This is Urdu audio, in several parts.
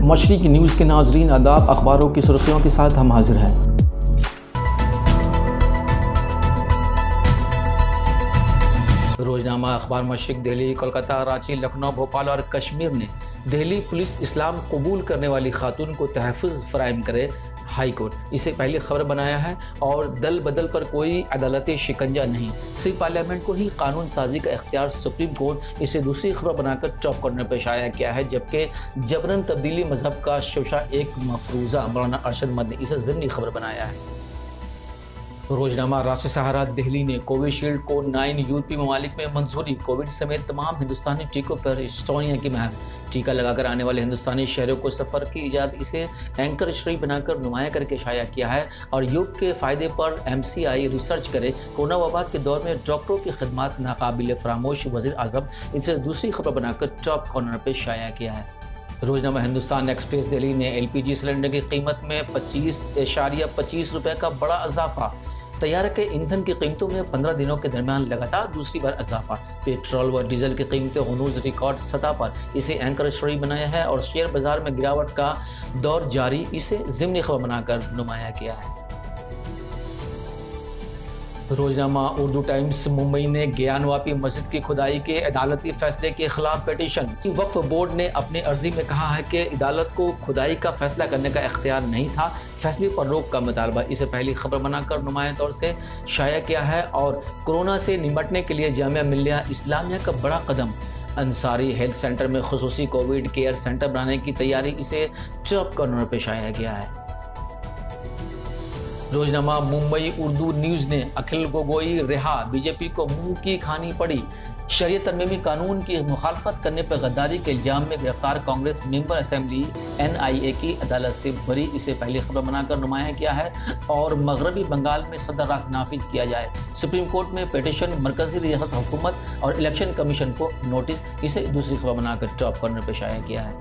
مشرقی نیوز کے ناظرین آداب، اخباروں کی سرخیوں کے ساتھ ہم حاضر ہیں۔ روزنامہ اخبار مشرق دہلی، کولکاتہ، رانچی، لکھنؤ، بھوپال اور کشمیر نے دہلی پولیس اسلام قبول کرنے والی خاتون کو تحفظ فراہم کرے، ہائی کورٹ اسے پہلی خبر بنایا ہے۔ اور دل بدل پر کوئی عدالتی شکنجہ نہیں، صرف پارلیمنٹ کو ہی قانون سازی کا اختیار، سپریم کورٹ اسے دوسری خبر بنا کر ٹاپ کارنر پہ شائع کیا ہے۔ جبکہ جبراً تبدیلی مذہب کا شوشہ ایک مفروضہ مولانا ارشد مد نے اسے ضمنی خبر بنایا ہے۔ روزنامہ راست سہارا دہلی نے کووشیلڈ کو 9 یورپی ممالک میں منظوری، کووڈ سمیت تمام ہندوستانی ٹیکوں پر اسٹونیا کی مہم، ٹیکہ لگا کر آنے والے ہندوستانی شہریوں کو سفر کی اجازت، اسے اینکر شری بنا کر نمایاں کر کے شائع کیا ہے۔ اور یوگ کے فائدے پر MCI ریسرچ کرے، کورونا وبا کے دور میں ڈاکٹروں کی خدمات ناقابل فراموش، وزیر اعظم اسے دوسری خبر بنا کر ٹاپ کارنر پہ شائع کیا ہے۔ روزنامہ ہندوستان ایکسپریس دہلی نے LPG سلنڈر کی قیمت میں 25.25 روپے کا بڑا اضافہ، طیارہ کے ایندھن کی قیمتوں میں 15 دنوں کے درمیان لگاتار دوسری بار اضافہ، پیٹرول و ڈیزل کی قیمتیں ہنوز ریکارڈ سطح پر، اسے اینکر شری بنایا ہے۔ اور شیئر بازار میں گراوٹ کا دور جاری، اسے ضمنی خبر بنا کر نمایاں کیا ہے۔ روزنامہ اردو ٹائمز ممبئی نے گیان واپی مسجد کی کھدائی کے عدالتی فیصلے کے خلاف پیٹیشن، وقف بورڈ نے اپنی عرضی میں کہا ہے کہ عدالت کو کھدائی کا فیصلہ کرنے کا اختیار نہیں تھا، فیصلے پر روک کا مطالبہ، اسے پہلی خبر بنا کر نمایاں طور سے شائع کیا ہے۔ اور کورونا سے نمٹنے کے لیے جامعہ ملیہ اسلامیہ کا بڑا قدم، انصاری ہیلتھ سینٹر میں خصوصی کووڈ کیئر سینٹر بنانے کی تیاری، اسے ٹاپ کارنر پہ شائع کیا ہے۔ روزنامہ ممبئی اردو نیوز نے اکھل گوگوئی رہا، BJP کو منہ کی کھانی پڑی، شریعت ترمیمی قانون کی مخالفت کرنے پر غداری کے الزام میں گرفتار کانگریس ممبر اسمبلی NIA کی عدالت سے بری، اسے پہلی خبر بنا کر نمایاں کیا ہے۔ اور مغربی بنگال میں صدر راست نافذ کیا جائے، سپریم کورٹ میں پیٹیشن، مرکزی ریاست حکومت اور الیکشن کمیشن کو نوٹس، اسے دوسری خبر بنا کر ٹاپ کارنر پہ شائع کیا ہے۔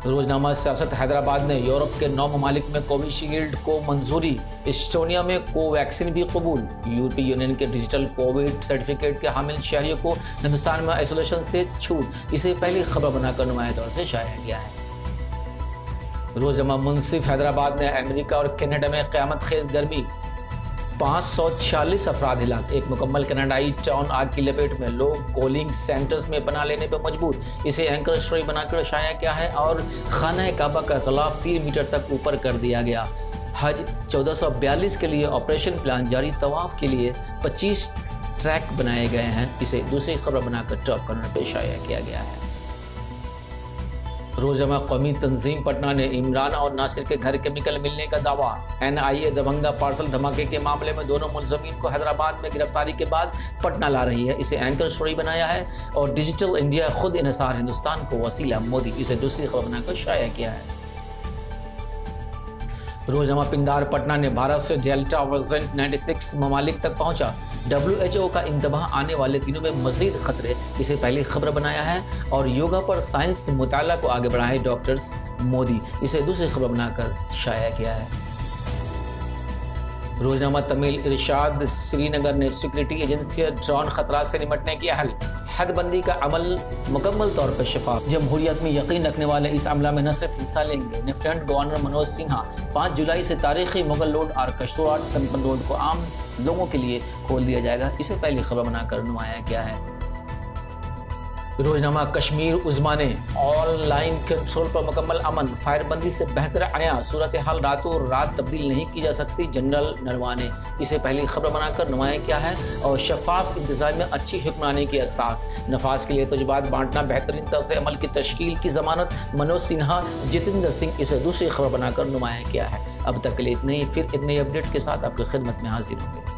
روزنامہ سیاست حیدرآباد نے یورپ کے 9 ممالک میں کووشیلڈ کو منظوری، اسٹونیا میں کو ویکسین بھی قبول، یورپی یونین کے ڈیجیٹل کووڈ سرٹیفکیٹ کے حامل شہریوں کو ہندوستان میں آئسولیشن سے چھوٹ، اسے پہلی خبر بنا کر نمایاں طور سے شائع کیا ہے۔ روزنامہ منصف حیدرآباد نے امریکہ اور کینیڈا میں قیامت خیز گرمی، 546 افراد ہلاک، ایک مکمل کینیڈائی ٹاؤن آگ کی لپیٹ میں، لوگ کولنگ سینٹرز میں پناہ لینے پر مجبور، اسے اینکر شری بنا کر شائع کیا ہے۔ اور خانہ کعبہ کا غلاف 3 میٹر تک اوپر کر دیا گیا، حج 1442 کے لیے آپریشن پلان جاری، طواف کے لیے 25 ٹریک بنائے گئے ہیں، اسے دوسری خبر بنا کر ٹاپ کارنر پہ شائع کیا گیا ہے۔ روزنامہ قومی تنظیم پٹنہ نے عمران اور ناصر کے گھر کیمیکل ملنے کا دعویٰ، NIA دربھنگہ پارسل دھماکے کے معاملے میں دونوں ملزمین کو حیدرآباد میں گرفتاری کے بعد پٹنہ لا رہی ہے، اسے اینکر شری بنایا ہے۔ اور ڈیجیٹل انڈیا خود انحصار ہندوستان کو وسیلہ، مودی، اسے دوسری خبر بنا کر شائع کیا ہے۔ روزنامہ پنڈار پٹنہ نے بھارت سے ڈیلٹا ویرینٹ 96 ممالک تک پہنچا، WHO کا انتباہ، آنے والے دنوں میں مزید خطرے، اسے پہلی خبر بنایا ہے۔ اور یوگا پر سائنس مطالعہ کو آگے بڑھائے ڈاکٹرز، مودی، اسے دوسری خبر بنا کر شائع کیا ہے۔ روزنامہ تمل ارشاد سری نگر نے سیکورٹی ایجنسیاں ڈرون خطرات سے نمٹنے کی حل، حد بندی کا عمل مکمل طور پر شفاف، جمہوریت میں یقین رکھنے والے اس عملہ میں نہ صرف حصہ لیں گے۔ لیفٹیننٹ گورنر منوج سنہا 5 جولائی سے تاریخی مغل روڈ اور کشتواڑ سمپن روڈ کو عام لوگوں کے لیے کھول دیا جائے گا، اسے پہلی خبر بنا کر نمایاں کیا ہے۔ روزنامہ کشمیر عظمیٰ نے آن لائن کنٹرول پر مکمل امن، فائر بندی سے بہتر عیاں، صورتحال راتوں رات تبدیل نہیں کی جا سکتی، جنرل نروے، اسے پہلی خبر بنا کر نمایاں کیا ہے۔ اور شفاف انتظام میں اچھی حکمرانی کی اساس، نفاذ کے لیے تجربات بانٹنا، بہترین طرز عمل کی تشکیل کی ضمانت، منوج سنہا، جتیندر سنگھ، اسے دوسری خبر بنا کر نمایاں کیا ہے۔ اب تک کے لیے اتنے ہی، پھر ایک نئی اپڈیٹ کے ساتھ آپ کی خدمت میں حاضر ہوں گے۔